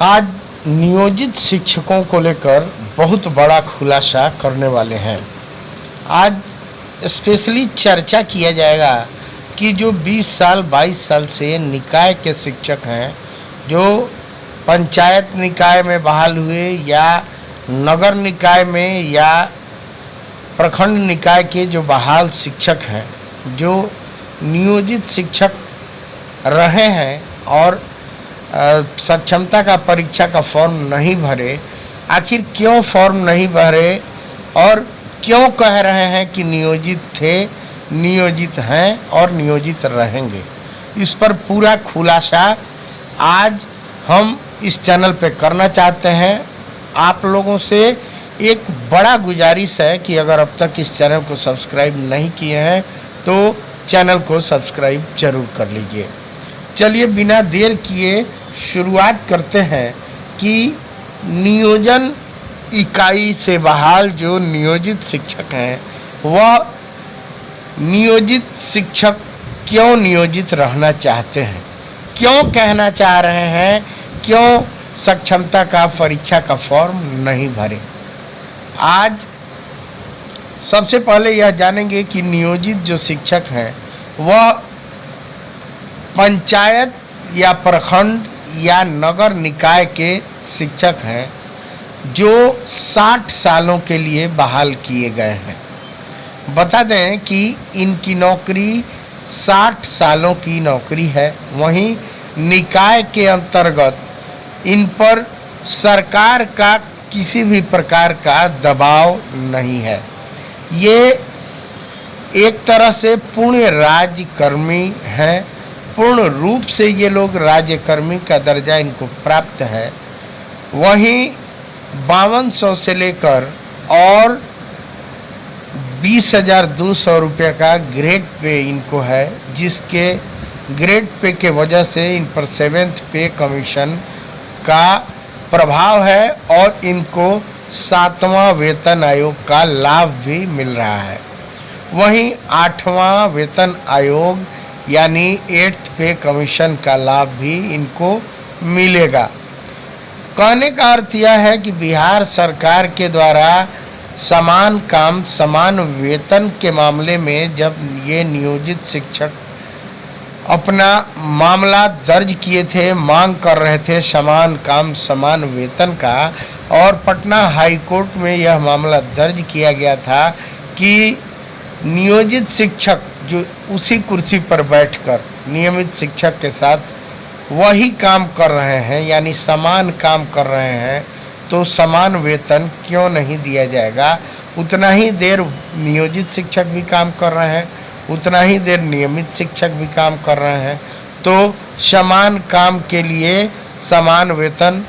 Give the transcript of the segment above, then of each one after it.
आज नियोजित शिक्षकों को लेकर बहुत बड़ा खुलासा करने वाले हैं। आज स्पेशली चर्चा किया जाएगा कि जो 20 साल 22 साल से निकाय के शिक्षक हैं, जो पंचायत निकाय में बहाल हुए या नगर निकाय में या प्रखंड निकाय के जो बहाल शिक्षक हैं, जो नियोजित शिक्षक रहे हैं और सक्षमता का परीक्षा का फॉर्म नहीं भरे, आखिर क्यों फॉर्म नहीं भरे और क्यों कह रहे हैं कि नियोजित थे, नियोजित हैं और नियोजित रहेंगे, इस पर पूरा खुलासा आज हम इस चैनल पे करना चाहते हैं। आप लोगों से एक बड़ा गुजारिश है कि अगर अब तक इस चैनल को सब्सक्राइब नहीं किए हैं तो चैनल को सब्सक्राइब जरूर कर लीजिए। चलिए बिना देर किए शुरुआत करते हैं कि नियोजन इकाई से बहाल जो नियोजित शिक्षक हैं, वह नियोजित शिक्षक क्यों नियोजित रहना चाहते हैं, क्यों कहना चाह रहे हैं, क्यों सक्षमता का परीक्षा का फॉर्म नहीं भरे। आज सबसे पहले यह जानेंगे कि नियोजित जो शिक्षक हैं वह पंचायत या प्रखंड या नगर निकाय के शिक्षक हैं जो 60 सालों के लिए बहाल किए गए हैं। बता दें कि इनकी नौकरी 60 सालों की नौकरी है। वहीं निकाय के अंतर्गत इन पर सरकार का किसी भी प्रकार का दबाव नहीं है। ये एक तरह से पूर्ण राज्यकर्मी हैं, पूर्ण रूप से ये लोग राज्यकर्मी का दर्जा इनको प्राप्त है। वहीं 5200 से लेकर और 20,200 रुपये का ग्रेड पे इनको है, जिसके ग्रेड पे के वजह से इन पर 7th पे कमीशन का प्रभाव है और इनको 7वां वेतन आयोग का लाभ भी मिल रहा है। वहीं 8वां वेतन आयोग यानी 8th पे कमीशन का लाभ भी इनको मिलेगा। कहने का अर्थ यह है कि बिहार सरकार के द्वारा समान काम समान वेतन के मामले में जब ये नियोजित शिक्षक अपना मामला दर्ज किए थे, मांग कर रहे थे समान काम समान वेतन का, और पटना हाई कोर्ट में यह मामला दर्ज किया गया था कि नियोजित शिक्षक जो उसी कुर्सी पर बैठकर नियमित शिक्षक के साथ वही काम कर रहे हैं, यानी समान काम कर रहे हैं, तो समान वेतन क्यों नहीं दिया जाएगा। उतना ही देर नियोजित शिक्षक भी काम कर रहे हैं, उतना ही देर नियमित शिक्षक भी काम कर रहे हैं, तो समान काम के लिए समान वेतन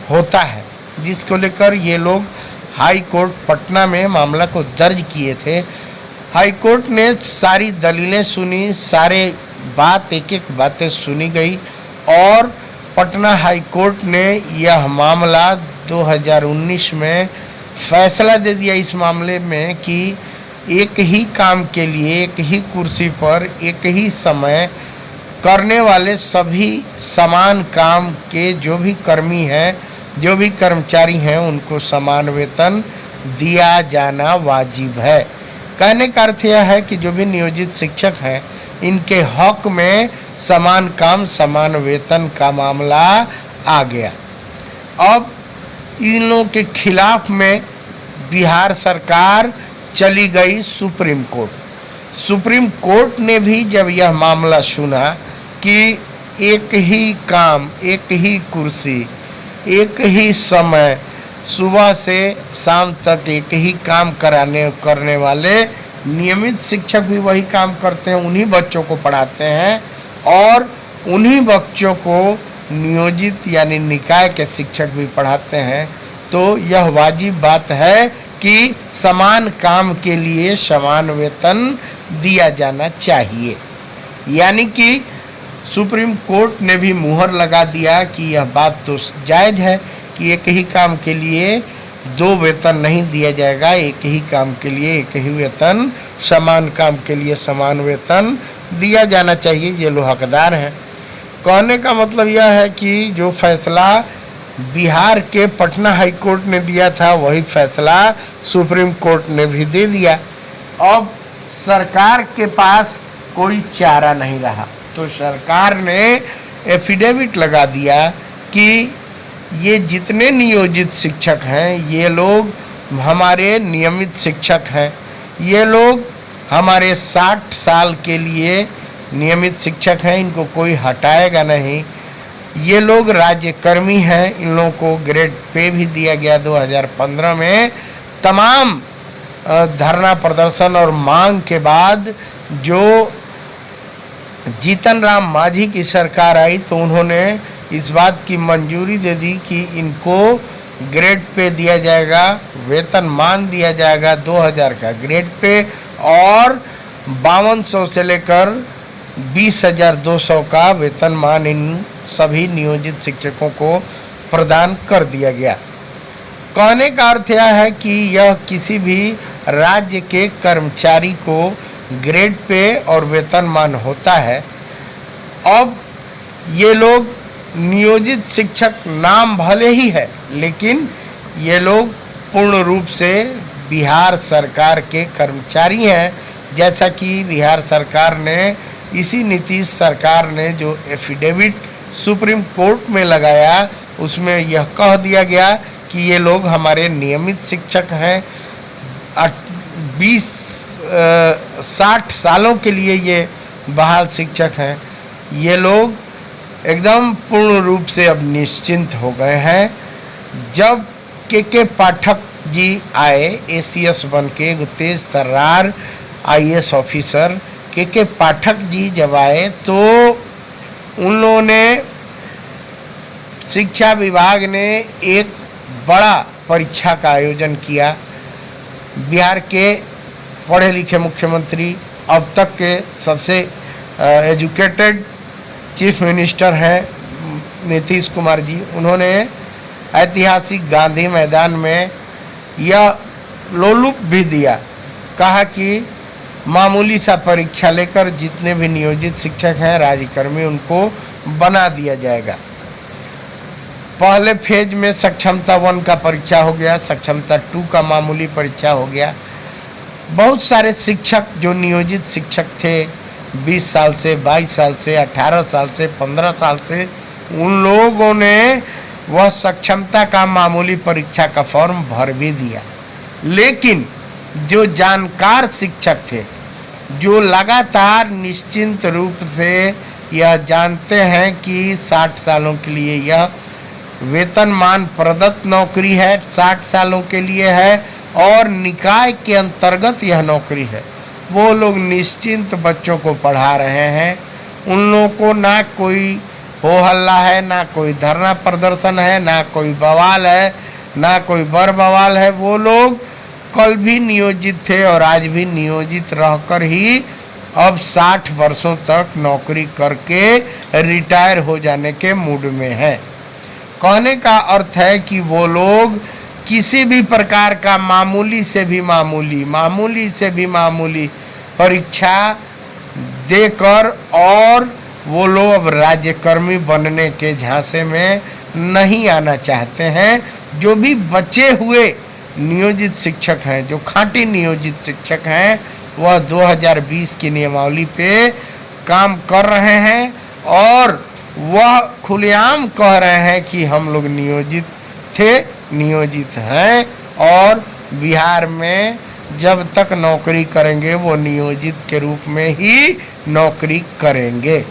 होता है, जिसको लेकर ये लोग हाई कोर्ट पटना में मामला को दर्ज किए थे। हाई कोर्ट ने सारी दलीलें सुनी, सारे बात एक एक बातें सुनी गई और पटना हाई कोर्ट ने यह मामला 2019 में फैसला दे दिया इस मामले में कि एक ही काम के लिए एक ही कुर्सी पर एक ही समय करने वाले सभी समान काम के जो भी कर्मी हैं, जो भी कर्मचारी हैं, उनको समान वेतन दिया जाना वाजिब है। कहने का अर्थ यह है कि जो भी नियोजित शिक्षक हैं, इनके हक में समान काम समान वेतन का मामला आ गया। अब इन लोगों के खिलाफ में बिहार सरकार चली गई सुप्रीम कोर्ट। सुप्रीम कोर्ट ने भी जब यह मामला सुना कि एक ही काम एक ही कुर्सी एक ही समय सुबह से शाम तक एक ही काम करने वाले नियमित शिक्षक भी वही काम करते हैं, उन्हीं बच्चों को पढ़ाते हैं और उन्हीं बच्चों को नियोजित यानी निकाय के शिक्षक भी पढ़ाते हैं, तो यह वाजिब बात है कि समान काम के लिए समान वेतन दिया जाना चाहिए। यानी कि सुप्रीम कोर्ट ने भी मुहर लगा दिया कि यह बात तो जायज़ है कि एक ही काम के लिए 2 वेतन नहीं दिया जाएगा, एक ही काम के लिए एक ही वेतन, समान काम के लिए समान वेतन दिया जाना चाहिए। ये लोग हकदार हैं। कहने का मतलब यह है कि जो फैसला बिहार के पटना हाई कोर्ट ने दिया था वही फैसला सुप्रीम कोर्ट ने भी दे दिया। अब सरकार के पास कोई चारा नहीं रहा, तो सरकार ने एफिडेविट लगा दिया कि ये जितने नियोजित शिक्षक हैं ये लोग हमारे नियमित शिक्षक हैं, ये लोग हमारे 60 साल के लिए नियमित शिक्षक हैं, इनको कोई हटाएगा नहीं, ये लोग राज्यकर्मी हैं, इन लोगों को ग्रेड पे भी दिया गया 2015 में। तमाम धरना प्रदर्शन और मांग के बाद जो जीतन राम मांझी की सरकार आई तो उन्होंने इस बात की मंजूरी दे दी कि इनको ग्रेड पे दिया जाएगा, वेतनमान दिया जाएगा 2000 का ग्रेड पे और 5200 से लेकर 20,200 का वेतनमान इन सभी नियोजित शिक्षकों को प्रदान कर दिया गया। कहने का अर्थ यह है कि यह किसी भी राज्य के कर्मचारी को ग्रेड पे और वेतनमान होता है। अब ये लोग नियोजित शिक्षक नाम भले ही है, लेकिन ये लोग पूर्ण रूप से बिहार सरकार के कर्मचारी हैं। जैसा कि बिहार सरकार ने, इसी नीतीश सरकार ने जो एफिडेविट सुप्रीम कोर्ट में लगाया उसमें यह कह दिया गया कि ये लोग हमारे नियमित शिक्षक हैं, 60 सालों के लिए ये बहाल शिक्षक हैं। ये लोग एकदम पूर्ण रूप से अब निश्चिंत हो गए हैं। जब के पाठक जी आए एसीएस बन के, तेज तर्रार आईएएस ऑफिसर के पाठक जी जब आए तो उन लोगों ने, शिक्षा विभाग ने एक बड़ा परीक्षा का आयोजन किया। बिहार के पढ़े लिखे मुख्यमंत्री, अब तक के सबसे एजुकेटेड चीफ मिनिस्टर हैं नीतीश कुमार जी, उन्होंने ऐतिहासिक गांधी मैदान में यह लोलुप भी दिया, कहा कि मामूली सा परीक्षा लेकर जितने भी नियोजित शिक्षक हैं राज्यकर्मी उनको बना दिया जाएगा। पहले फेज में सक्षमता 1 का परीक्षा हो गया, सक्षमता 2 का मामूली परीक्षा हो गया। बहुत सारे शिक्षक जो नियोजित शिक्षक थे 20 साल से, 22 साल से, 18 साल से, 15 साल से, उन लोगों ने वह सक्षमता का मामूली परीक्षा का फॉर्म भर भी दिया। लेकिन जो जानकार शिक्षक थे, जो लगातार निश्चिंत रूप से यह जानते हैं कि 60 सालों के लिए यह वेतनमान प्रदत्त नौकरी है, 60 सालों के लिए है और निकाय के अंतर्गत यह नौकरी है, वो लोग निश्चिंत बच्चों को पढ़ा रहे हैं। उन लोगों को ना कोई हो हल्ला है, ना कोई धरना प्रदर्शन है, ना कोई बवाल है, ना कोई बर बवाल है। वो लोग कल भी नियोजित थे और आज भी नियोजित रहकर ही अब 60 वर्षों तक नौकरी करके रिटायर हो जाने के मूड में हैं। कहने का अर्थ है कि वो लोग किसी भी प्रकार का मामूली से भी मामूली परीक्षा देकर और वो लोग अब राज्यकर्मी बनने के झांसे में नहीं आना चाहते हैं। जो भी बचे हुए नियोजित शिक्षक हैं, जो खाँटी नियोजित शिक्षक हैं, वह 2020 की नियमावली पे काम कर रहे हैं और वह खुलेआम कह रहे हैं कि हम लोग नियोजित थे, नियोजित हैं और बिहार में जब तक नौकरी करेंगे वो नियोजित के रूप में ही नौकरी करेंगे।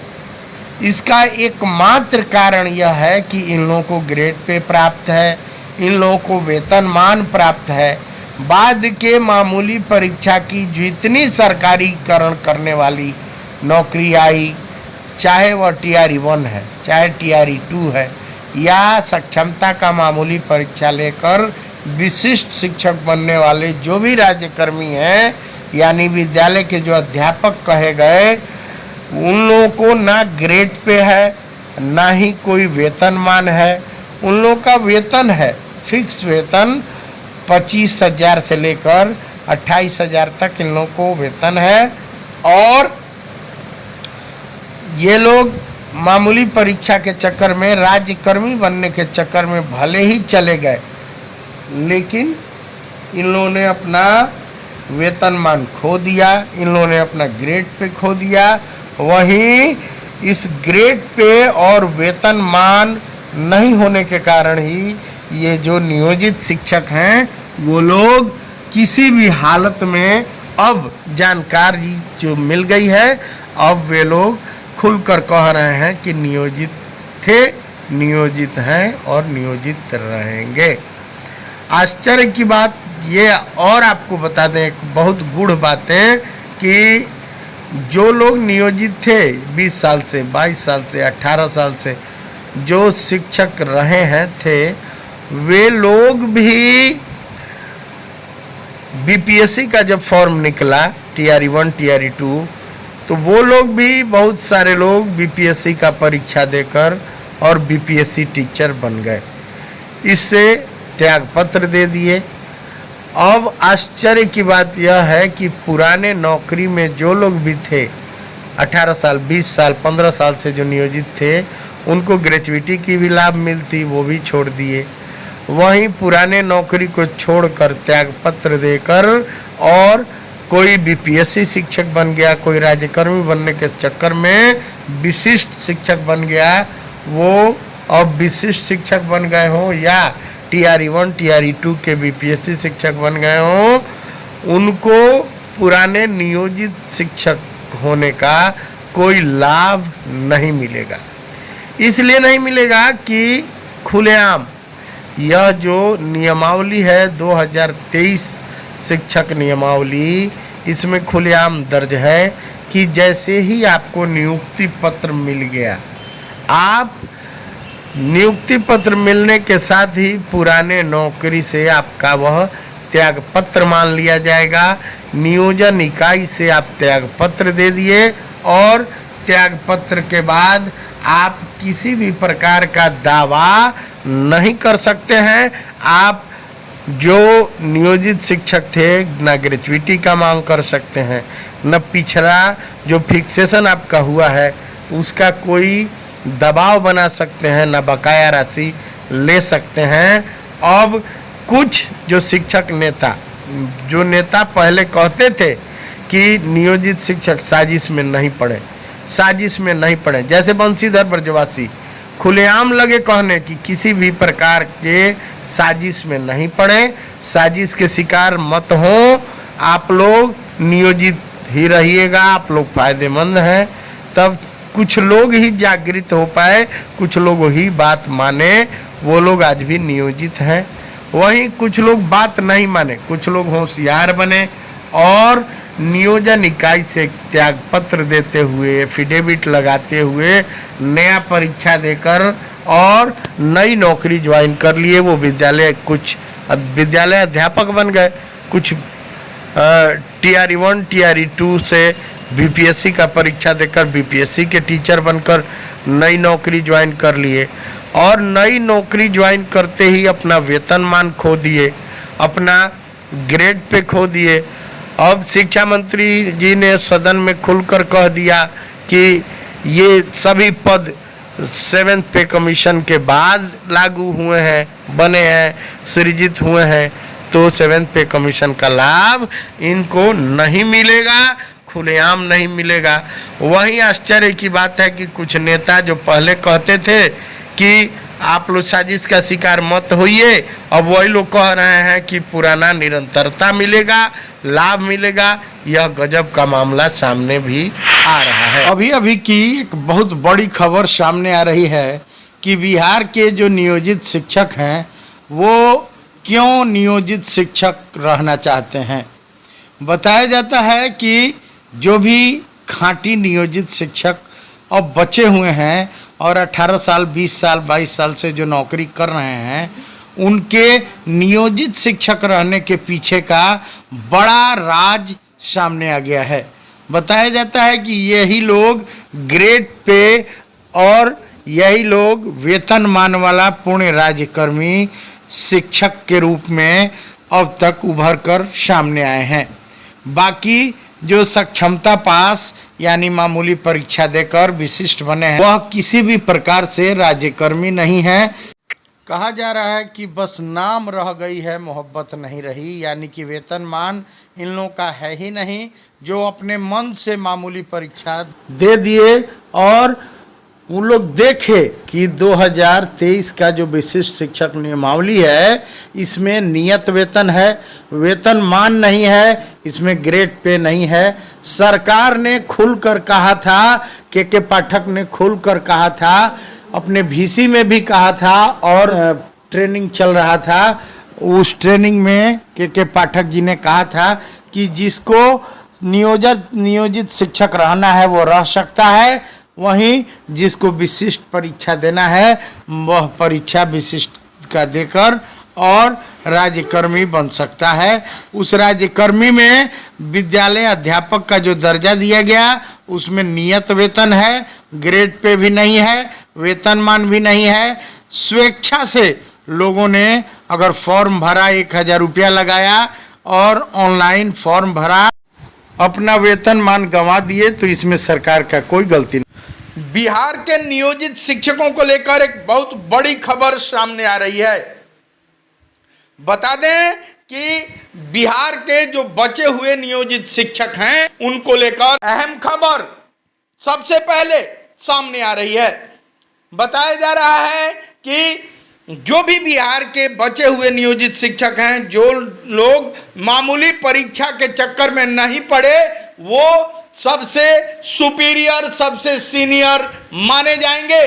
इसका एकमात्र कारण यह है कि इन लोगों को ग्रेड पे प्राप्त है, इन लोगों को वेतनमान प्राप्त है। बाद के मामूली परीक्षा की जितनी सरकारीकरण करने वाली नौकरी आई, चाहे वह TRE 1 है, चाहे TRE 2 है, या सक्षमता का मामूली परीक्षा लेकर विशिष्ट शिक्षक बनने वाले जो भी राज्यकर्मी हैं, यानी विद्यालय के जो अध्यापक कहे गए, उन लोगों को ना ग्रेड पे है, ना ही कोई वेतनमान है। उन लोगों का वेतन है, फिक्स वेतन 25,000 से लेकर 28,000 तक इन लोगों को वेतन है और ये लोग मामूली परीक्षा के चक्कर में, राज्यकर्मी बनने के चक्कर में भले ही चले गए, लेकिन इन लोगों ने अपना वेतनमान खो दिया, इन लोगों ने अपना ग्रेड पे खो दिया। वहीं इस ग्रेड पे और वेतनमान नहीं होने के कारण ही ये जो नियोजित शिक्षक हैं वो लोग किसी भी हालत में, अब जानकारी जो मिल गई है, अब वे लोग खुलकर कह रहे हैं कि नियोजित थे, नियोजित हैं और नियोजित रहेंगे। आश्चर्य की बात ये और आपको बता दें, एक बहुत गूढ़ बात है कि जो लोग नियोजित थे 20 साल से, 22 साल से, 18 साल से जो शिक्षक रहे हैं थे, वे लोग भी बीपीएससी का जब फॉर्म निकला टीआरई 1 टीआरई 2, तो वो लोग भी, बहुत सारे लोग बीपीएससी का परीक्षा देकर और बीपीएससी टीचर बन गए, इससे त्याग पत्र दे दिए। अब आश्चर्य की बात यह है कि पुराने नौकरी में जो लोग भी थे, 18 साल, 20 साल, 15 साल से जो नियोजित थे, उनको ग्रेचुइटी की भी लाभ मिलती, वो भी छोड़ दिए। वहीं पुराने नौकरी को छोड़कर त्याग पत्र देकर और कोई बीपीएससी शिक्षक बन गया, कोई राज्यकर्मी बनने के चक्कर में विशिष्ट शिक्षक बन गया, वो अब विशिष्ट शिक्षक बन गए हों या टीआरई 1 टीआरई 2 के बीपीएससी शिक्षक बन गए हों, उनको पुराने नियोजित शिक्षक होने का कोई लाभ नहीं मिलेगा। इसलिए नहीं मिलेगा कि खुलेआम यह जो नियमावली है 2023 शिक्षक नियमावली, इसमें खुलेआम दर्ज है कि जैसे ही आपको नियुक्ति पत्र मिल गया, आप नियुक्ति पत्र मिलने के साथ ही पुराने नौकरी से आपका वह त्याग पत्र मान लिया जाएगा। नियोजन इकाई से आप त्याग पत्र दे दिए और त्याग पत्र के बाद आप किसी भी प्रकार का दावा नहीं कर सकते हैं। आप जो नियोजित शिक्षक थे, न ग्रेचुइटी का मांग कर सकते हैं, न पिछड़ा जो फिक्सेशन आपका हुआ है उसका कोई दबाव बना सकते हैं, न बकाया राशि ले सकते हैं। अब कुछ जो शिक्षक नेता, जो नेता पहले कहते थे कि नियोजित शिक्षक साजिश में नहीं पड़े, साजिश में नहीं पड़े, जैसे बंशीधर ब्रजवासी खुलेआम लगे कहने कि किसी भी प्रकार के साजिश में नहीं पड़े, साजिश के शिकार मत हो, आप लोग नियोजित ही रहिएगा, आप लोग फायदेमंद हैं। तब कुछ लोग ही जागृत हो पाए, कुछ लोग ही बात माने, वो लोग आज भी नियोजित हैं। वहीं कुछ लोग बात नहीं माने, कुछ लोग होशियार बने और नियोजन इकाई से त्याग पत्र देते हुए, एफिडेविट लगाते हुए, नया परीक्षा देकर और नई नौकरी ज्वाइन कर लिए। वो विद्यालय, कुछ विद्यालय अध्यापक बन गए, कुछ टीआरई 1 टीआरई 2 से बीपीएससी का परीक्षा देकर बीपीएससी के टीचर बनकर नई नौकरी ज्वाइन कर लिए और नई नौकरी ज्वाइन करते ही अपना वेतनमान खो दिए, अपना ग्रेड पे खो दिए। अब शिक्षा मंत्री जी ने सदन में खुलकर कह दिया कि ये सभी पद 7th पे कमीशन के बाद लागू हुए हैं, बने हैं, सृजित हुए हैं, तो 7th पे कमीशन का लाभ इनको नहीं मिलेगा, खुलेआम नहीं मिलेगा। वहीं आश्चर्य की बात है कि कुछ नेता जो पहले कहते थे कि आप लोग साजिश का शिकार मत होइए, अब वही लोग कह रहे हैं कि पुराना निरंतरता मिलेगा, लाभ मिलेगा। यह गजब का मामला सामने भी आ रहा है। अभी अभी की एक बहुत बड़ी खबर सामने आ रही है कि बिहार के जो नियोजित शिक्षक हैं वो क्यों नियोजित शिक्षक रहना चाहते हैं। बताया जाता है कि जो भी खाँटी नियोजित शिक्षक अब बचे हुए हैं और 18 साल, 20 साल, 22 साल से जो नौकरी कर रहे हैं, उनके नियोजित शिक्षक रहने के पीछे का बड़ा राज सामने आ गया है। बताया जाता है कि यही लोग ग्रेड पे और यही लोग वेतनमान वाला पूर्ण राज्यकर्मी शिक्षक के रूप में अब तक उभर कर सामने आए हैं। बाकी जो सक्षमता पास यानी मामूली परीक्षा देकर विशिष्ट बने हैं, वह किसी भी प्रकार से राज्यकर्मी नहीं है। कहा जा रहा है कि बस नाम रह गई है, मोहब्बत नहीं रही, यानी कि वेतनमान इन लोगों का है ही नहीं, जो अपने मन से मामूली परीक्षा दे दिए और उन लोग देखे कि 2023 का जो विशिष्ट शिक्षक नियमावली है इसमें नियत वेतन है, वेतनमान नहीं है, इसमें ग्रेड पे नहीं है। सरकार ने खुलकर कहा था, के पाठक ने खुलकर कहा था, अपने VC में भी कहा था और ट्रेनिंग चल रहा था, उस ट्रेनिंग में के पाठक जी ने कहा था कि जिसको नियोजित शिक्षक रहना है वो रह सकता है, वहीं जिसको विशिष्ट परीक्षा देना है वह परीक्षा विशिष्ट का देकर और राज्यकर्मी बन सकता है। उस राज्यकर्मी में विद्यालय अध्यापक का जो दर्जा दिया गया उसमें नियत वेतन है, ग्रेड पे भी नहीं है, वेतनमान भी नहीं है। स्वेच्छा से लोगों ने अगर फॉर्म भरा, 1000 रुपया लगाया और ऑनलाइन फॉर्म भरा, अपना वेतनमान गंवा दिए, तो इसमें सरकार का कोई गलती नहीं। बिहार के नियोजित शिक्षकों को लेकर एक बहुत बड़ी खबर सामने आ रही है। बता दें कि बिहार के जो बचे हुए नियोजित शिक्षक हैं उनको लेकर अहम खबर सबसे पहले सामने आ रही है। बताया जा रहा है कि जो भी बिहार के बचे हुए नियोजित शिक्षक हैं, जो लोग मामूली परीक्षा के चक्कर में नहीं पड़े, वो सबसे सुपीरियर, सबसे सीनियर माने जाएंगे।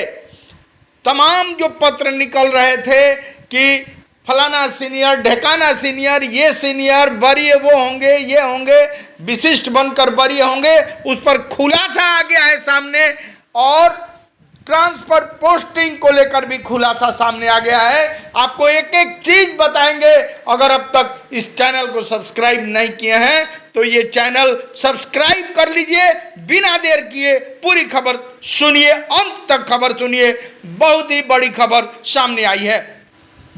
तमाम जो पत्र निकल रहे थे कि फलाना सीनियर, ढेकाना सीनियर, ये सीनियर वरीय वो होंगे, ये होंगे, विशिष्ट बनकर वरीय होंगे, उस पर खुलासा आ गया है सामने। और ट्रांसफर पोस्टिंग को लेकर भी खुलासा सामने आ गया है। आपको एक एक चीज बताएंगे। अगर अब तक इस चैनल को सब्सक्राइब नहीं किए हैं तो ये चैनल सब्सक्राइब कर लीजिए। बिना देर किए पूरी खबर सुनिए, अंत तक खबर सुनिए। बहुत ही बड़ी खबर सामने आई है।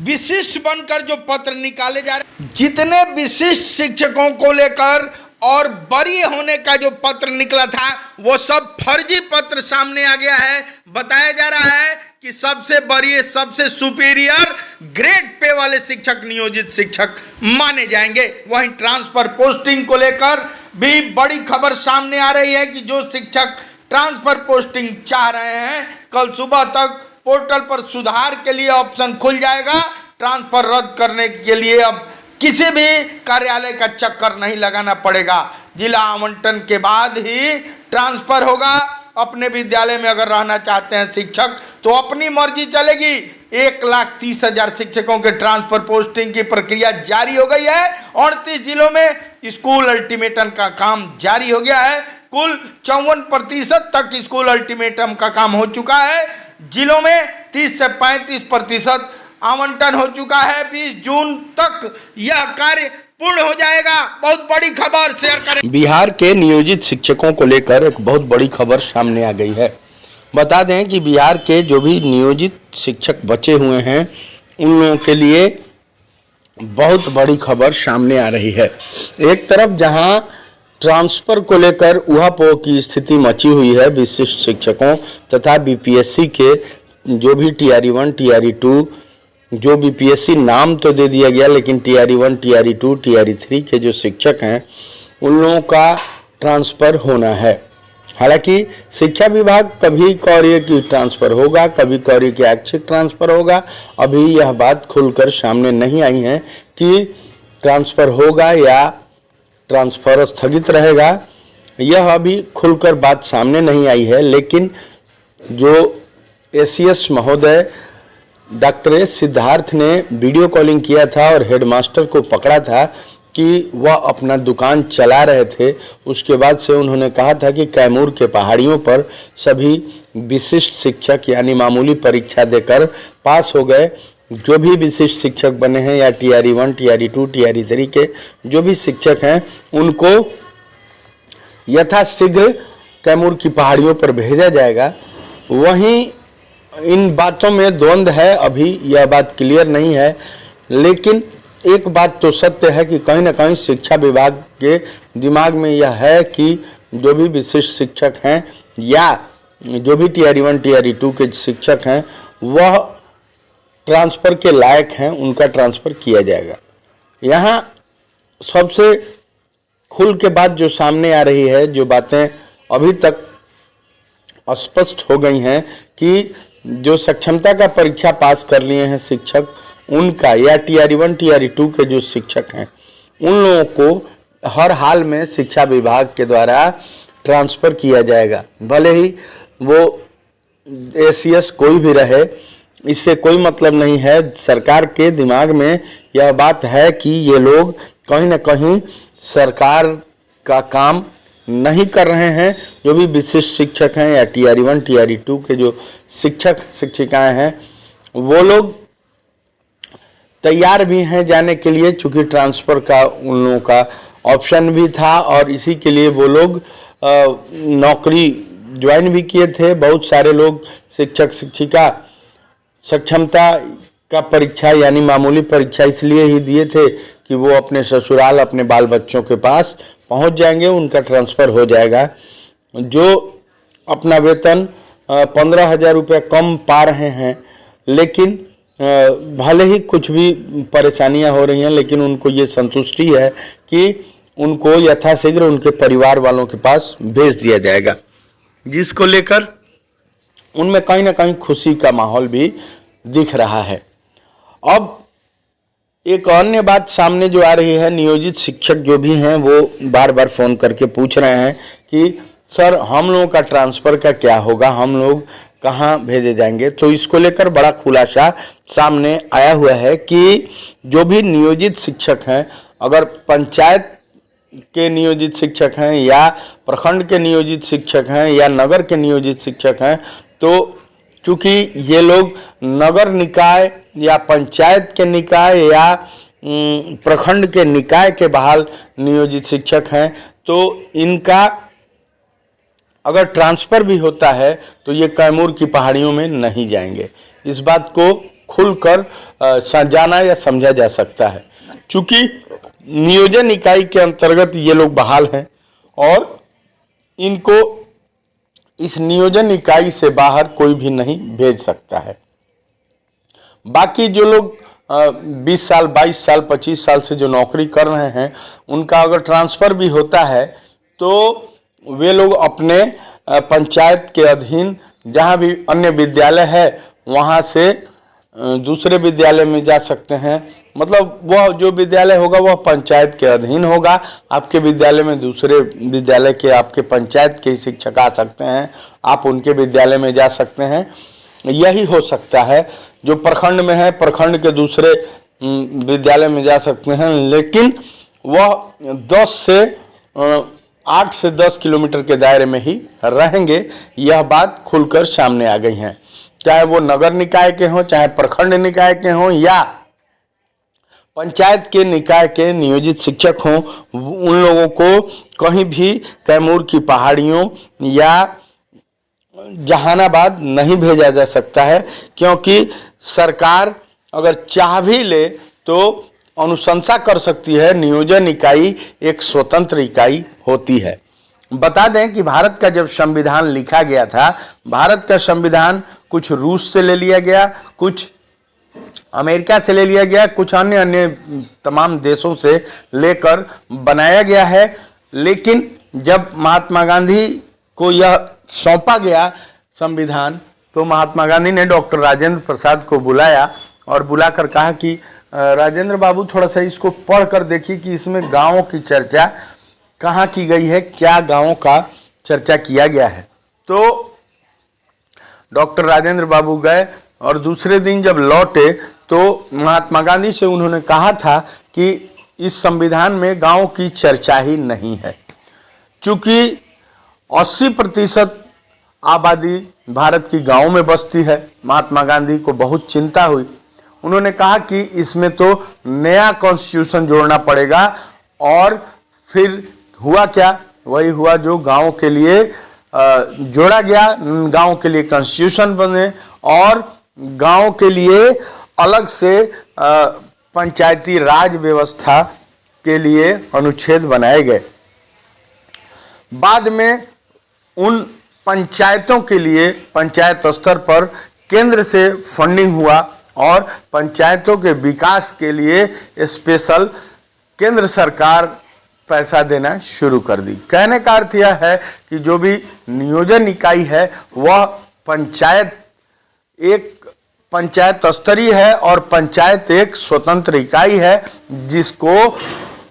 विशिष्ट बनकर जो पत्र निकाले जा रहे, जितने विशिष्ट शिक्षकों को लेकर और वरीय होने का जो पत्र निकला था वो सब फर्जी पत्र सामने आ गया है। बताया जा रहा है कि सबसे वरीय, सबसे सुपीरियर ग्रेड पे वाले शिक्षक नियोजित शिक्षक माने जाएंगे। वहीं ट्रांसफर पोस्टिंग को लेकर भी बड़ी खबर सामने आ रही है कि जो शिक्षक ट्रांसफर पोस्टिंग चाह रहे हैं, कल सुबह तक पोर्टल पर सुधार के लिए ऑप्शन खुल जाएगा। ट्रांसफर रद्द करने के लिए अब किसी भी कार्यालय का चक्कर नहीं लगाना पड़ेगा। जिला आवंटन के बाद ही ट्रांसफर होगा। अपने विद्यालय में अगर रहना चाहते हैं शिक्षक तो अपनी मर्जी चलेगी। 1,30,000 शिक्षकों के ट्रांसफर पोस्टिंग की प्रक्रिया जारी हो गई है। 38 जिलों में स्कूल अल्टीमेटम का काम जारी हो गया है। कुल 54% तक स्कूल अल्टीमेटम का काम हो चुका है। जिलों में 30 से 35% आवंटन हो चुका है। 20 जून तक यह कार्य पूर्ण हो जाएगा। बहुत बड़ी खबर शेयर करें। बिहार के नियोजित शिक्षकों को लेकर एक बहुत बड़ी खबर सामने आ गई है। बता दें कि बिहार के जो भी नियोजित शिक्षक बचे हुए हैं उन लोगों के लिए बहुत बड़ी खबर सामने आ रही है। एक तरफ जहां ट्रांसफर को लेकर उहापोह की स्थिति मची हुई है, विशिष्ट शिक्षकों तथा BPSC के जो भी TRE1, TRE2, जो BPSC नाम तो दे दिया गया, लेकिन TRE1, TRE2, TRE3 के जो शिक्षक हैं उन लोगों का ट्रांसफ़र होना है। हालांकि शिक्षा विभाग कभी कह रही है कि ट्रांसफ़र होगा, कभी कह रही है कि ऐच्छिक ट्रांसफ़र होगा। अभी यह बात खुलकर सामने नहीं आई है कि ट्रांसफ़र होगा या ट्रांसफ़र स्थगित रहेगा। यह अभी खुलकर बात सामने नहीं आई है। लेकिन जो ACS महोदय डॉक्टर एस सिद्धार्थ ने वीडियो कॉलिंग किया था और हेडमास्टर को पकड़ा था कि वह अपना दुकान चला रहे थे, उसके बाद से उन्होंने कहा था कि कैमूर के पहाड़ियों पर सभी विशिष्ट शिक्षक यानी मामूली परीक्षा देकर पास हो गए, जो भी विशिष्ट शिक्षक बने हैं या TRE1, TRE2, TRE3 के जो भी शिक्षक हैं उनको यथाशीघ्र कैमूर की पहाड़ियों पर भेजा जाएगा। वहीं इन बातों में द्वंद्व है, अभी यह बात क्लियर नहीं है। लेकिन एक बात तो सत्य है कि कहीं ना कहीं शिक्षा विभाग के दिमाग में यह है कि जो भी विशिष्ट शिक्षक हैं या जो भी टीआरई 1 टीआरई 2 के शिक्षक हैं वह ट्रांसफ़र के लायक हैं, उनका ट्रांसफ़र किया जाएगा। यहाँ सबसे खुल के बात जो सामने आ रही है, जो बातें अभी तक स्पष्ट हो गई हैं कि जो सक्षमता का परीक्षा पास कर लिए हैं शिक्षक, उनका या टीआरई 1 टीआरई 2 के जो शिक्षक हैं उन लोगों को हर हाल में शिक्षा विभाग के द्वारा ट्रांसफ़र किया जाएगा। भले ही वो एसीएस कोई भी रहे, इससे कोई मतलब नहीं है। सरकार के दिमाग में यह बात है कि ये लोग कहीं ना कहीं सरकार का काम नहीं कर रहे हैं। जो भी विशिष्ट शिक्षक हैं या टीआरई 1 टीआरई 2 के जो शिक्षक शिक्षिकाएं हैं वो लोग तैयार भी हैं जाने के लिए, चूँकि ट्रांसफ़र का उन लोगों का ऑप्शन भी था और इसी के लिए वो लोग नौकरी ज्वाइन भी किए थे। बहुत सारे लोग शिक्षक शिक्षिका सक्षमता का परीक्षा यानी मामूली परीक्षा इसलिए ही दिए थे कि वो अपने ससुराल अपने बाल बच्चों के पास पहुंच जाएंगे, उनका ट्रांसफ़र हो जाएगा। जो अपना वेतन 15,000 रुपये कम पा रहे हैं, लेकिन भले ही कुछ भी परेशानियां हो रही हैं, लेकिन उनको ये संतुष्टि है कि उनको यथाशीघ्र उनके परिवार वालों के पास भेज दिया जाएगा, जिसको लेकर उनमें कहीं ना कहीं खुशी का माहौल भी दिख रहा है। अब एक अन्य बात सामने जो आ रही है, नियोजित शिक्षक जो भी हैं वो बार बार फ़ोन करके पूछ रहे हैं कि सर हम लोगों का ट्रांसफ़र का क्या होगा, हम लोग कहाँ भेजे जाएंगे। तो इसको लेकर बड़ा खुलासा सामने आया हुआ है कि जो भी नियोजित शिक्षक हैं, अगर पंचायत के नियोजित शिक्षक हैं या प्रखंड के नियोजित शिक्षक हैं या नगर के नियोजित शिक्षक हैं, तो चूँकि ये लोग नगर निकाय या पंचायत के निकाय या प्रखंड के निकाय के बहाल नियोजित शिक्षक हैं, तो इनका अगर ट्रांसफ़र भी होता है तो ये कैमूर की पहाड़ियों में नहीं जाएंगे। इस बात को खुलकर जाना या समझा जा सकता है, चूँकि नियोजन इकाई के अंतर्गत ये लोग बहाल हैं और इनको इस नियोजन इकाई से बाहर कोई भी नहीं भेज सकता है। बाकी जो लोग 20 साल 22 साल 25 साल से जो नौकरी कर रहे हैं, उनका अगर ट्रांसफ़र भी होता है तो वे लोग अपने पंचायत के अधीन जहाँ भी अन्य विद्यालय है वहाँ से दूसरे विद्यालय में जा सकते हैं। मतलब वह जो विद्यालय होगा वह पंचायत के अधीन होगा। आपके विद्यालय में दूसरे विद्यालय के आपके पंचायत के शिक्षक आ सकते हैं, आप उनके विद्यालय में जा सकते हैं। यही हो सकता है। जो प्रखंड में है प्रखंड के दूसरे विद्यालय में जा सकते हैं, लेकिन वह 8 से 10 किलोमीटर के दायरे में ही रहेंगे। यह बात खुलकर सामने आ गई है, चाहे वो नगर निकाय के हों, चाहे प्रखंड निकाय के हों या पंचायत के निकाय के नियोजित शिक्षक हों। उन लोगों को कहीं भी कैमूर की पहाड़ियों या जहानाबाद नहीं भेजा जा सकता है, क्योंकि सरकार अगर चाह भी ले तो अनुशंसा कर सकती है। नियोजन इकाई एक स्वतंत्र इकाई होती है। बता दें कि भारत का जब संविधान लिखा गया था, भारत का संविधान कुछ रूस से ले लिया गया, कुछ अमेरिका से ले लिया गया, कुछ अन्य तमाम देशों से लेकर बनाया गया है। लेकिन जब महात्मा गांधी को यह सौंपा गया संविधान, तो महात्मा गांधी ने डॉक्टर राजेंद्र प्रसाद को बुलाया और बुलाकर कहा कि राजेंद्र बाबू थोड़ा सा इसको पढ़ कर देखिए कि इसमें गाँवों की चर्चा कहाँ की गई है, क्या गाँवों का चर्चा किया गया है। तो डॉक्टर राजेंद्र बाबू गए और दूसरे दिन जब लौटे तो महात्मा गांधी से उन्होंने कहा था कि इस संविधान में गाँव की चर्चा ही नहीं है। चूँकि 80% आबादी भारत की गाँव में बसती है, महात्मा गांधी को बहुत चिंता हुई। उन्होंने कहा कि इसमें तो नया कॉन्स्टिट्यूशन जोड़ना पड़ेगा। और फिर हुआ क्या, वही हुआ जो गाँव के लिए जोड़ा गया। गाँव के लिए कॉन्स्टिट्यूशन बने और गाँव के लिए अलग से पंचायती राज व्यवस्था के लिए अनुच्छेद बनाए गए। बाद में उन पंचायतों के लिए पंचायत स्तर पर केंद्र से फंडिंग हुआ और पंचायतों के विकास के लिए स्पेशल केंद्र सरकार पैसा देना शुरू कर दी। कहने का अर्थ यह है कि जो भी नियोजन इकाई है वह पंचायत स्तरीय है और पंचायत एक स्वतंत्र इकाई है जिसको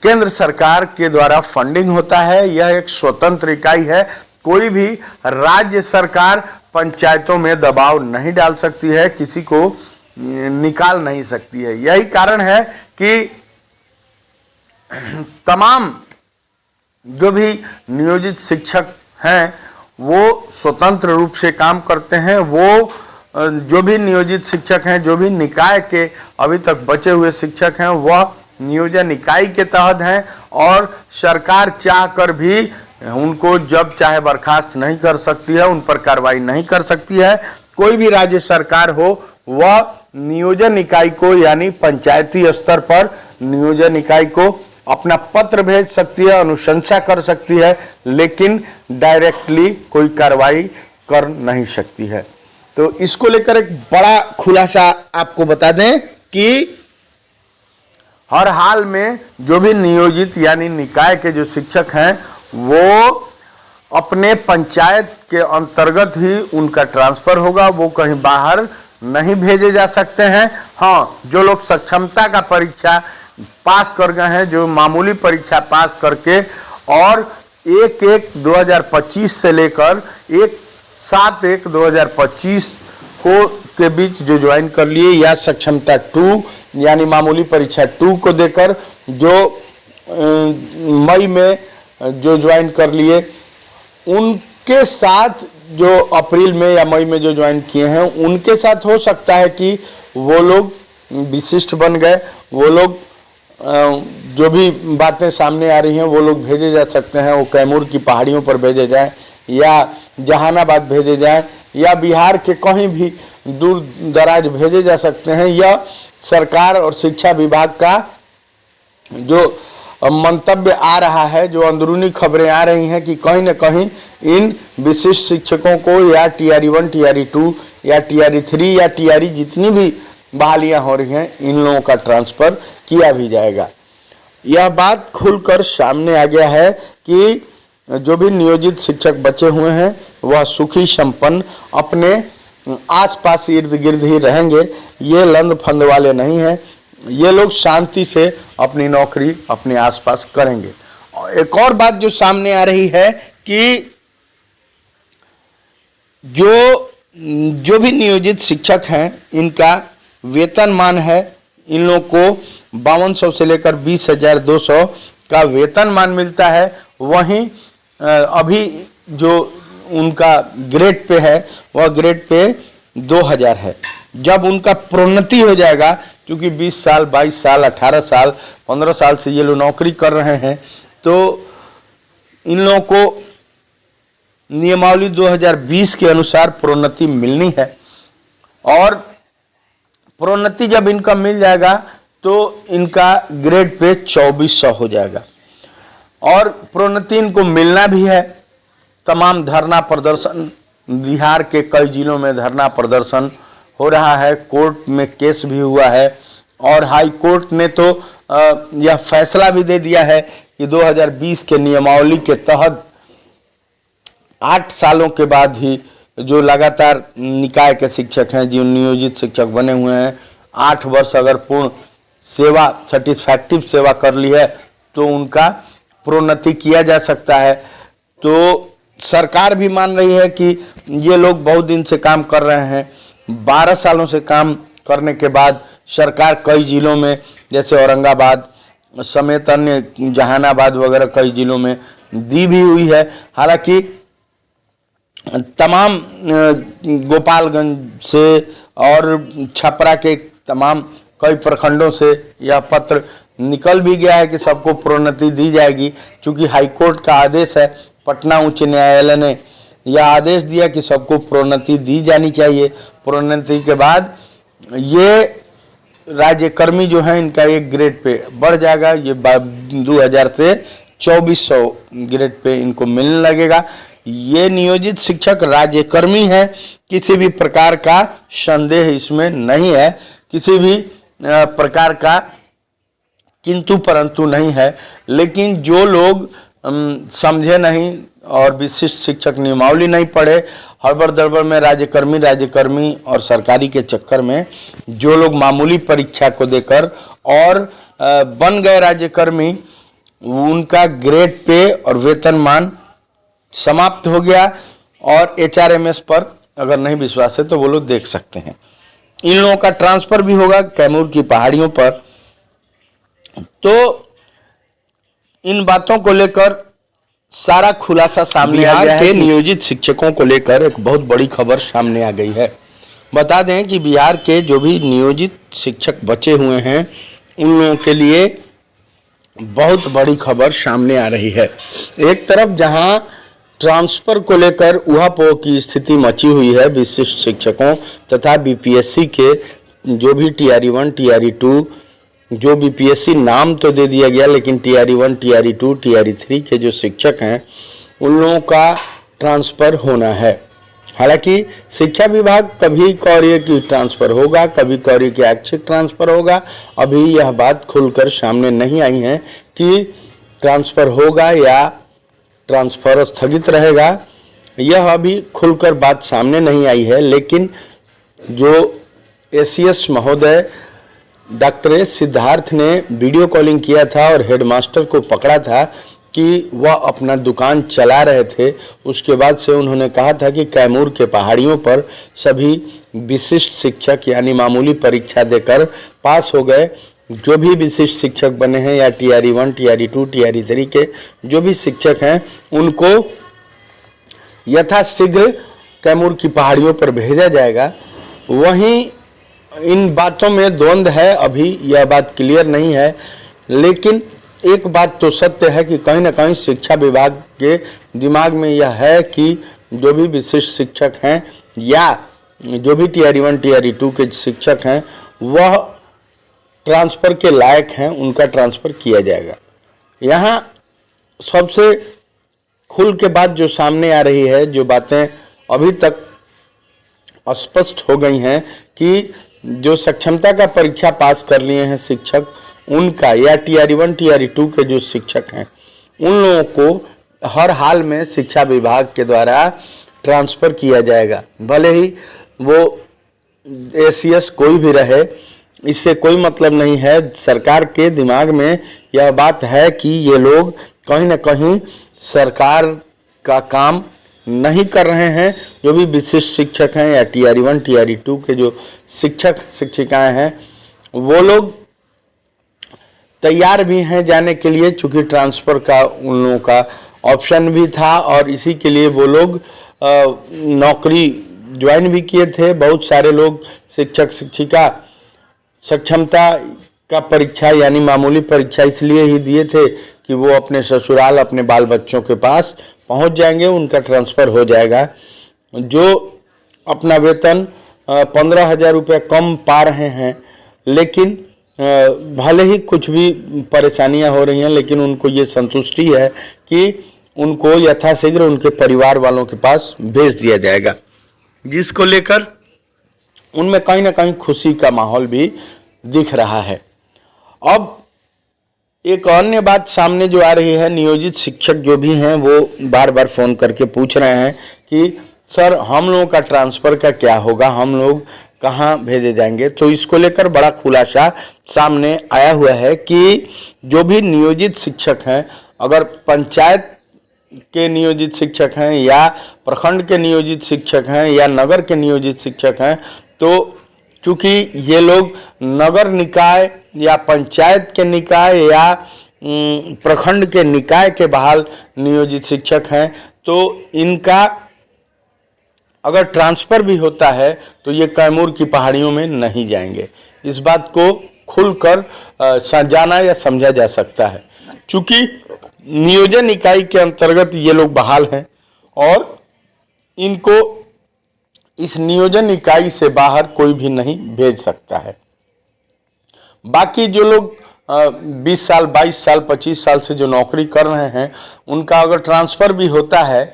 केंद्र सरकार के द्वारा फंडिंग होता है। यह एक स्वतंत्र इकाई है। कोई भी राज्य सरकार पंचायतों में दबाव नहीं डाल सकती है, किसी को निकाल नहीं सकती है। यही कारण है कि तमाम जो भी नियोजित शिक्षक हैं वो स्वतंत्र रूप से काम करते हैं। वो जो भी नियोजित शिक्षक हैं, जो भी निकाय के अभी तक बचे हुए शिक्षक हैं, वह नियोजन इकाई के तहत हैं और सरकार चाह कर भी उनको जब चाहे बर्खास्त नहीं कर सकती है, उन पर कार्रवाई नहीं कर सकती है। कोई भी राज्य सरकार हो वह नियोजन इकाई को यानी पंचायती स्तर पर नियोजन इकाई को अपना पत्र भेज सकती है, अनुशंसा कर सकती है, लेकिन डायरेक्टली कोई कार्रवाई कर नहीं सकती है। तो इसको लेकर एक बड़ा खुलासा आपको बता दें कि हर हाल में जो भी नियोजित यानी निकाय के जो शिक्षक हैं वो अपने पंचायत के अंतर्गत ही उनका ट्रांसफर होगा, वो कहीं बाहर नहीं भेजे जा सकते हैं। हाँ, जो लोग सक्षमता का परीक्षा पास कर गए हैं, जो मामूली परीक्षा पास करके और 1/1/2025 से लेकर 1/7/1/2025 को के बीच जो ज्वाइन कर लिए या सक्षमता 2 यानी मामूली परीक्षा 2 को देकर जो मई में जो ज्वाइन कर लिए, उनके साथ जो अप्रैल में या मई में जो ज्वाइन किए हैं उनके साथ हो सकता है कि वो लोग विशिष्ट बन गए। वो लोग जो भी बातें सामने आ रही हैं वो लोग भेजे जा सकते हैं। वो कैमूर की पहाड़ियों पर भेजे जाएं या जहानाबाद भेजे जाएं या बिहार के कहीं भी दूर दराज भेजे जा सकते हैं। यह सरकार और शिक्षा विभाग का जो मंतव्य आ रहा है, जो अंदरूनी खबरें आ रही हैं कि कहीं न कहीं इन विशिष्ट शिक्षकों को या TRE1, TRE2 या TRE3 या TRE जितनी भी बहालियां हो रही हैं इन लोगों का ट्रांसफ़र किया भी जाएगा। यह बात खुलकर सामने आ गया है कि जो भी नियोजित शिक्षक बचे हुए हैं वह सुखी संपन्न अपने आसपास इर्द गिर्द ही रहेंगे। ये लंद फंद वाले नहीं हैं। ये लोग शांति से अपनी नौकरी अपने आसपास करेंगे। एक और बात जो सामने आ रही है कि जो भी नियोजित शिक्षक हैं इनका वेतनमान है, इन लोगों को 5200 से लेकर 20,200 का वेतनमान मिलता है। वहीं अभी जो उनका ग्रेड पे है वह ग्रेड पे 2000 है। जब उनका प्रोन्नति हो जाएगा, क्योंकि 20 साल 22 साल 18 साल 15 साल से ये लोग नौकरी कर रहे हैं, तो इन लोगों को नियमावली 2020 के अनुसार प्रोन्नति मिलनी है और प्रोन्नति जब इनका मिल जाएगा तो इनका ग्रेड पे 2400 हो जाएगा और प्रोन्नति इनको मिलना भी है। तमाम धरना प्रदर्शन, बिहार के कई जिलों में धरना प्रदर्शन हो रहा है, कोर्ट में केस भी हुआ है और हाई कोर्ट ने तो यह फैसला भी दे दिया है कि 2020 के नियमावली के तहत 8 सालों के बाद ही जो लगातार निकाय के शिक्षक हैं, जो नियोजित शिक्षक बने हुए हैं, 8 वर्ष अगर पूर्ण सेवा सेटिस्फैक्टिव सेवा कर ली है तो उनका प्रोन्नति किया जा सकता है। तो सरकार भी मान रही है कि ये लोग बहुत दिन से काम कर रहे हैं। 12 सालों से काम करने के बाद सरकार कई जिलों में जैसे औरंगाबाद समेत अन्य जहानाबाद वगैरह कई जिलों में दी भी हुई है। हालांकि तमाम गोपालगंज से और छपरा के तमाम कई प्रखंडों से यह पत्र निकल भी गया है कि सबको प्रोन्नति दी जाएगी। चूँकि हाईकोर्ट का आदेश है, पटना उच्च न्यायालय ने यह आदेश दिया कि सबको प्रोन्नति दी जानी चाहिए। प्रोन्नति के बाद ये राज्यकर्मी जो हैं इनका एक ग्रेड पे बढ़ जाएगा। ये 2000 से 2400 ग्रेड पे इनको मिलने लगेगा। ये नियोजित शिक्षक राज्यकर्मी है, किसी भी प्रकार का संदेह इसमें नहीं है, किसी भी प्रकार का किंतु परंतु नहीं है। लेकिन जो लोग समझे नहीं और विशिष्ट शिक्षक नियमावली नहीं पढ़े, हड़बड़ दड़बड़ में राज्यकर्मी और सरकारी के चक्कर में जो लोग मामूली परीक्षा को देकर और बन गए राज्यकर्मी, उनका ग्रेड पे और वेतनमान समाप्त हो गया। और HRMS पर अगर नहीं विश्वास है तो वो लोग देख सकते हैं। इन लोगों का ट्रांसफर भी होगा कैमूर की पहाड़ियों पर। तो इन बातों को लेकर सारा खुलासा सामने आ गया है। नियोजित शिक्षकों को लेकर एक बहुत बड़ी खबर सामने आ गई है। बता दें कि बिहार के जो भी नियोजित शिक्षक बचे हुए हैं उन लोगों के लिए बहुत बड़ी खबर सामने आ रही है। एक तरफ जहां ट्रांसफर को लेकर उहापोह की स्थिति मची हुई है विशिष्ट शिक्षकों तथा BPSC के जो भी TRE1 TRE2 जो BPSC नाम तो दे दिया गया, लेकिन TRE1 TRE2 TRE3 के जो शिक्षक हैं उन लोगों का ट्रांसफ़र होना है। हालांकि शिक्षा विभाग कभी कह रही है कि ट्रांसफ़र होगा, कभी कह रही है कि ऐच्छिक ट्रांसफ़र होगा। अभी यह बात खुलकर सामने नहीं आई है कि ट्रांसफ़र होगा या ट्रांसफ़र स्थगित रहेगा, यह अभी खुलकर बात सामने नहीं आई है। लेकिन जो ACS महोदय डॉक्टर एस सिद्धार्थ ने वीडियो कॉलिंग किया था और हेडमास्टर को पकड़ा था कि वह अपना दुकान चला रहे थे, उसके बाद से उन्होंने कहा था कि कैमूर के पहाड़ियों पर सभी विशिष्ट शिक्षक यानी मामूली परीक्षा देकर पास हो गए जो भी विशिष्ट शिक्षक बने हैं या TRE1 TRE2 TRE3 के जो भी शिक्षक हैं उनको यथाशीघ्र कैमूर की पहाड़ियों पर भेजा जाएगा। वहीं इन बातों में द्वंद्व है, अभी यह बात क्लियर नहीं है। लेकिन एक बात तो सत्य है कि कहीं ना कहीं शिक्षा विभाग के दिमाग में यह है कि जो भी विशिष्ट शिक्षक हैं या जो भी TRE1 TRE2 के शिक्षक हैं वह ट्रांसफ़र के लायक हैं, उनका ट्रांसफ़र किया जाएगा। यहाँ सबसे खुल के बात जो सामने आ रही है, जो बातें अभी तक स्पष्ट हो गई हैं कि जो सक्षमता का परीक्षा पास कर लिए हैं शिक्षक उनका या TRE1 TRE2 के जो शिक्षक हैं उन लोगों को हर हाल में शिक्षा विभाग के द्वारा ट्रांसफ़र किया जाएगा। भले ही वो ACS कोई भी रहे, इससे कोई मतलब नहीं है। सरकार के दिमाग में यह बात है कि ये लोग कहीं ना कहीं सरकार का काम नहीं कर रहे हैं। जो भी विशिष्ट शिक्षक हैं या TRE1 TRE2 के जो शिक्षक शिक्षिकाएं हैं वो लोग तैयार भी हैं जाने के लिए, चूँकि ट्रांसफ़र का उन लोगों का ऑप्शन भी था और इसी के लिए वो लोग नौकरी ज्वाइन भी किए थे। बहुत सारे लोग शिक्षक शिक्षिका सक्षमता का परीक्षा यानी मामूली परीक्षा इसलिए ही दिए थे कि वो अपने ससुराल अपने बाल बच्चों के पास पहुंच जाएंगे, उनका ट्रांसफ़र हो जाएगा। जो अपना वेतन 15,000 रुपये कम पा रहे हैं, लेकिन भले ही कुछ भी परेशानियां हो रही हैं, लेकिन उनको ये संतुष्टि है कि उनको यथाशीघ्र उनके परिवार वालों के पास भेज दिया जाएगा, जिसको लेकर उनमें कहीं ना कहीं खुशी का माहौल भी दिख रहा है। अब एक अन्य बात सामने जो आ रही है, नियोजित शिक्षक जो भी हैं वो बार बार फ़ोन करके पूछ रहे हैं कि सर हम लोगों का ट्रांसफ़र का क्या होगा, हम लोग कहाँ भेजे जाएंगे। तो इसको लेकर बड़ा खुलासा सामने आया हुआ है कि जो भी नियोजित शिक्षक हैं, अगर पंचायत के नियोजित शिक्षक हैं या प्रखंड के नियोजित शिक्षक हैं या नगर के नियोजित शिक्षक हैं, तो चूँकि ये लोग नगर निकाय या पंचायत के निकाय या प्रखंड के निकाय के बहाल नियोजित शिक्षक हैं, तो इनका अगर ट्रांसफ़र भी होता है तो ये कैमूर की पहाड़ियों में नहीं जाएंगे। इस बात को खुलकर जाना या समझा जा सकता है, चूँकि नियोजन इकाई के अंतर्गत ये लोग बहाल हैं और इनको इस नियोजन इकाई से बाहर कोई भी नहीं भेज सकता है। बाकी जो लोग 20 साल 22 साल 25 साल से जो नौकरी कर रहे हैं, उनका अगर ट्रांसफ़र भी होता है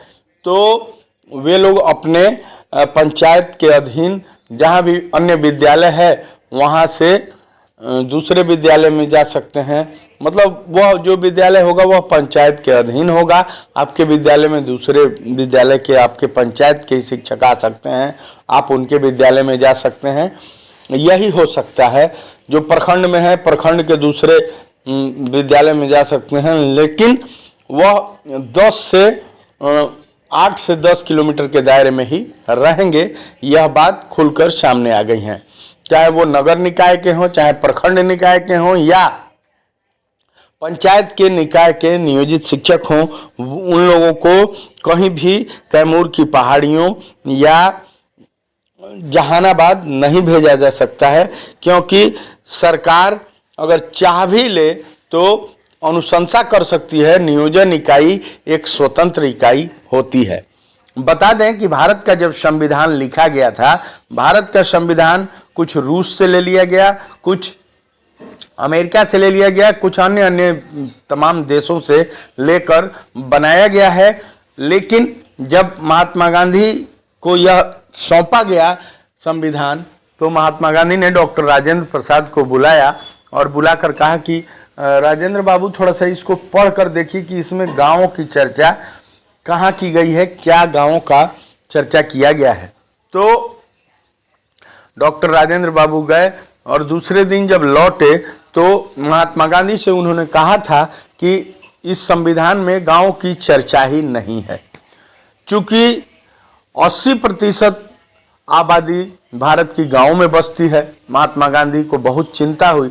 तो वे लोग अपने पंचायत के अधीन जहाँ भी अन्य विद्यालय है वहाँ से दूसरे विद्यालय में जा सकते हैं। मतलब वह जो विद्यालय होगा वह पंचायत के अधीन होगा। आपके विद्यालय में दूसरे विद्यालय के आपके पंचायत के शिक्षक आ सकते हैं, आप उनके विद्यालय में जा सकते हैं। यही हो सकता है। जो प्रखंड में है, प्रखंड के दूसरे विद्यालय में जा सकते हैं, लेकिन वह 8 से 10 किलोमीटर के दायरे में ही रहेंगे। यह बात खुलकर सामने आ गई है। चाहे वो नगर निकाय के हों, चाहे प्रखंड निकाय के हों या पंचायत के निकाय के नियोजित शिक्षक हों, उन लोगों को कहीं भी कैमूर की पहाड़ियों या जहानाबाद नहीं भेजा जा सकता है, क्योंकि सरकार अगर चाह भी ले तो अनुशंसा कर सकती है। नियोजन इकाई एक स्वतंत्र इकाई होती है। बता दें कि भारत का जब संविधान लिखा गया था, भारत का संविधान कुछ रूस से ले लिया गया, कुछ अमेरिका से ले लिया गया, कुछ अन्य तमाम देशों से लेकर बनाया गया है। लेकिन जब महात्मा गांधी को यह सौंपा गया संविधान, तो महात्मा गांधी ने डॉक्टर राजेंद्र प्रसाद को बुलाया और बुलाकर कहा कि राजेंद्र बाबू, थोड़ा सा इसको पढ़ कर देखिए कि इसमें गाँवों की चर्चा कहाँ की गई है, क्या गाँवों का चर्चा किया गया है। तो डॉक्टर राजेंद्र बाबू गए और दूसरे दिन जब लौटे तो महात्मा गांधी से उन्होंने कहा था कि इस संविधान में गाँव की चर्चा ही नहीं है। चूँकि 80% आबादी भारत की गाँव में बसती है, महात्मा गांधी को बहुत चिंता हुई।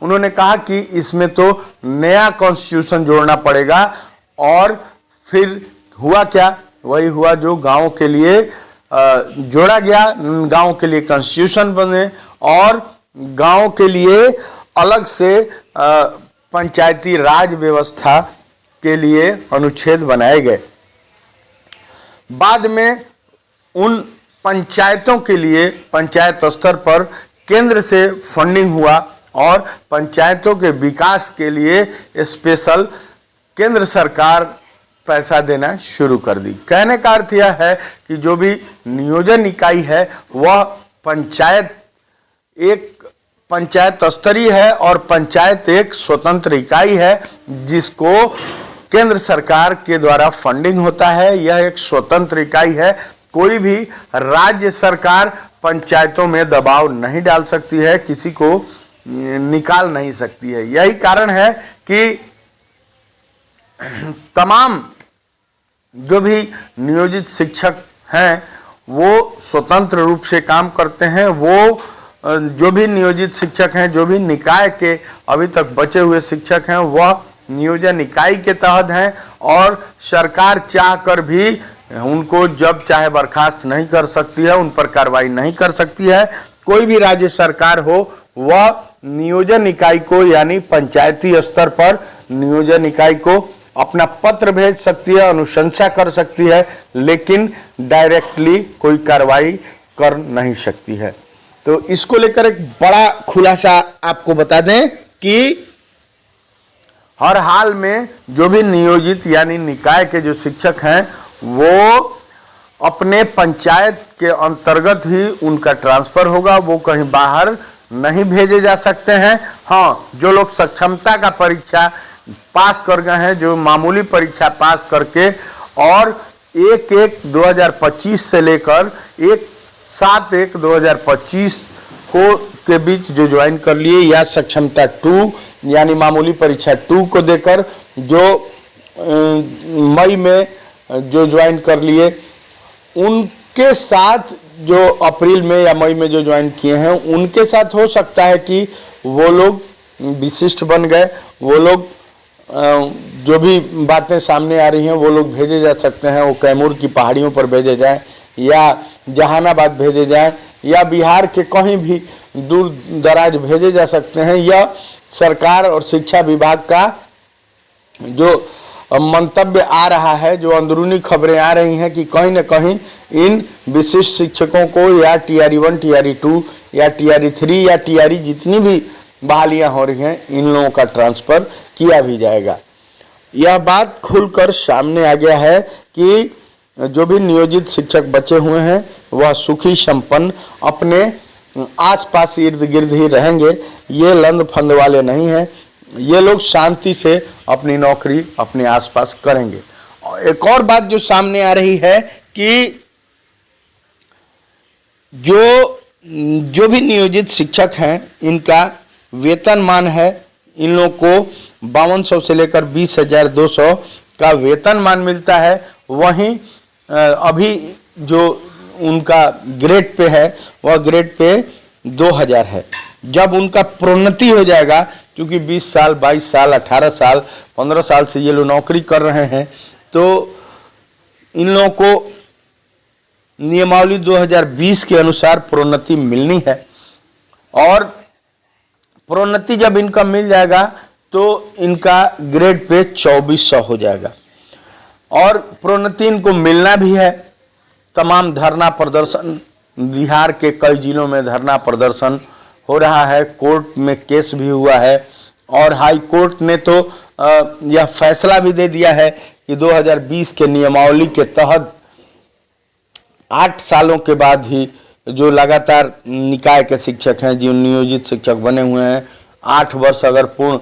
उन्होंने कहा कि इसमें तो नया कॉन्स्टिट्यूशन जोड़ना पड़ेगा। और फिर हुआ क्या? वही हुआ जो गाँव के लिए जोड़ा गया। गाँव के लिए कॉन्स्टिट्यूशन बने और गाँव के लिए अलग से पंचायती राज व्यवस्था के लिए अनुच्छेद बनाए गए। बाद में उन पंचायतों के लिए पंचायत स्तर पर केंद्र से फंडिंग हुआ और पंचायतों के विकास के लिए स्पेशल केंद्र सरकार पैसा देना शुरू कर दी। कहने का अर्थ यह है कि जो भी नियोजन इकाई है वह पंचायत स्तरीय है और पंचायत एक स्वतंत्र इकाई है जिसको केंद्र सरकार के द्वारा फंडिंग होता है। यह एक स्वतंत्र इकाई है। कोई भी राज्य सरकार पंचायतों में दबाव नहीं डाल सकती है, किसी को निकाल नहीं सकती है। यही कारण है कि तमाम जो भी नियोजित शिक्षक हैं वो स्वतंत्र रूप से काम करते हैं। वो जो भी नियोजित शिक्षक हैं, जो भी निकाय के अभी तक बचे हुए शिक्षक हैं, वह नियोजन इकाई के तहत हैं और सरकार चाह कर भी उनको जब चाहे बर्खास्त नहीं कर सकती है, उन पर कार्रवाई नहीं कर सकती है। कोई भी राज्य सरकार हो वह नियोजन इकाई को यानी पंचायती स्तर पर नियोजन इकाई को अपना पत्र भेज सकती है, अनुशंसा कर सकती है, लेकिन डायरेक्टली कोई कार्रवाई कर नहीं सकती है। तो इसको लेकर एक बड़ा खुलासा आपको बता दें कि हर हाल में जो भी नियोजित यानी निकाय के जो शिक्षक हैं वो अपने पंचायत के अंतर्गत ही उनका ट्रांसफर होगा, वो कहीं बाहर नहीं भेजे जा सकते हैं। हाँ, जो लोग सक्षमता का परीक्षा पास कर गए हैं, जो मामूली परीक्षा पास करके और 1/1/2025 से लेकर 1/7/1/2025 को के बीच जो ज्वाइन कर लिए या सक्षमता 2 यानी मामूली परीक्षा 2 को देकर जो मई में जो ज्वाइन कर लिए, उनके साथ जो अप्रैल में या मई में जो ज्वाइन किए हैं उनके साथ हो सकता है कि वो लोग विशिष्ट बन गए। वो लोग जो भी बातें सामने आ रही हैं वो लोग भेजे जा सकते हैं। वो कैमूर की पहाड़ियों पर भेजे जाएं या जहानाबाद भेजे जाएं या बिहार के कहीं भी दूर दराज भेजे जा सकते हैं। यह सरकार और शिक्षा विभाग का जो मंतव्य आ रहा है, जो अंदरूनी खबरें आ रही हैं कि कहीं न कहीं इन विशिष्ट शिक्षकों को या TRE 1, TRE 2 या TRE 3 या TRE जितनी भी बहालियां हो रही हैं, इन लोगों का ट्रांसफ़र किया भी जाएगा। यह बात खुलकर सामने आ गया है कि जो भी नियोजित शिक्षक बचे हुए हैं वह सुखी संपन्न अपने आसपास इर्द गिर्द ही रहेंगे। ये लंद फंद वाले नहीं हैं, ये लोग शांति से अपनी नौकरी अपने आसपास करेंगे। एक और बात जो सामने आ रही है कि जो भी नियोजित शिक्षक हैं इनका वेतनमान है, इन लोगों को 5200 से लेकर 20,200 का वेतनमान मिलता है। वहीं अभी जो उनका ग्रेड पे है वह ग्रेड पे 2000 है। जब उनका प्रोन्नति हो जाएगा, क्योंकि 20 साल 22 साल 18 साल 15 साल से ये लोग नौकरी कर रहे हैं, तो इन लोगों को नियमावली 2020 के अनुसार प्रोन्नति मिलनी है। और प्रोन्नति जब इनका मिल जाएगा तो इनका ग्रेड पे 2400 हो जाएगा। और प्रोन्नति इनको मिलना भी है। तमाम धरना प्रदर्शन, बिहार के कई जिलों में धरना प्रदर्शन हो रहा है, कोर्ट में केस भी हुआ है और हाई कोर्ट ने तो यह फैसला भी दे दिया है कि 2020 के नियमावली के तहत 8 सालों के बाद ही जो लगातार निकाय के शिक्षक हैं, जो नियोजित शिक्षक बने हुए हैं, 8 वर्ष अगर पूर्ण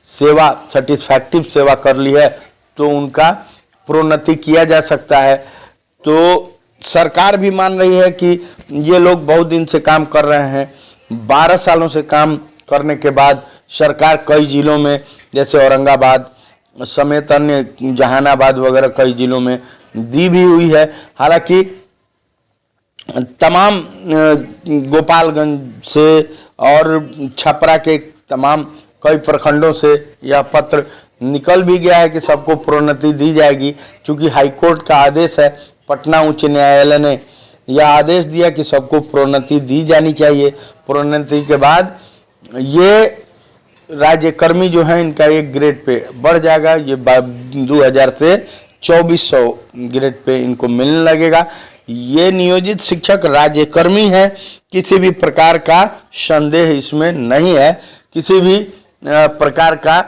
सेवा सेटिस्फैक्टिव सेवा कर ली है तो उनका प्रोन्नति किया जा सकता है। तो सरकार भी मान रही है कि ये लोग बहुत दिन से काम कर रहे हैं। 12 सालों से काम करने के बाद सरकार कई जिलों में जैसे औरंगाबाद समेत अन्य जहानाबाद वगैरह कई जिलों में दी भी हुई है। हालांकि तमाम गोपालगंज से और छपरा के तमाम कई प्रखंडों से यह पत्र निकल भी गया है कि सबको प्रोन्नति दी जाएगी। चूंकि हाईकोर्ट का आदेश है, पटना उच्च न्यायालय ने यह आदेश दिया कि सबको प्रोन्नति दी जानी चाहिए। प्रोन्नति के बाद ये राज्यकर्मी जो हैं इनका एक ग्रेड पे बढ़ जाएगा। ये 2000 से 2400 ग्रेड पे इनको मिलने लगेगा। ये नियोजित शिक्षक राज्यकर्मी हैं, किसी भी प्रकार का संदेह इसमें नहीं है, किसी भी प्रकार का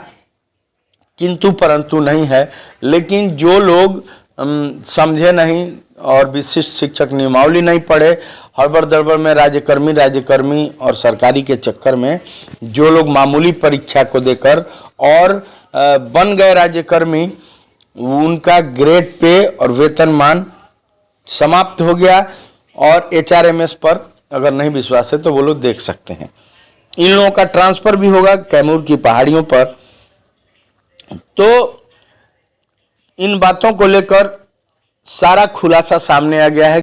किंतु परंतु नहीं है। लेकिन जो लोग समझे नहीं और विशिष्ट शिक्षक नियमावली नहीं पढ़े, हड़बड़ दड़बड़ में राज्यकर्मी और सरकारी के चक्कर में जो लोग मामूली परीक्षा को देकर और बन गए राज्यकर्मी, उनका ग्रेड पे और वेतनमान समाप्त हो गया। और HRMS पर अगर नहीं विश्वास है तो वो लोग देख सकते हैं। इन लोगों का ट्रांसफर भी होगा कैमूर की पहाड़ियों पर। तो इन बातों को लेकर सारा खुलासा सामने आ गया है।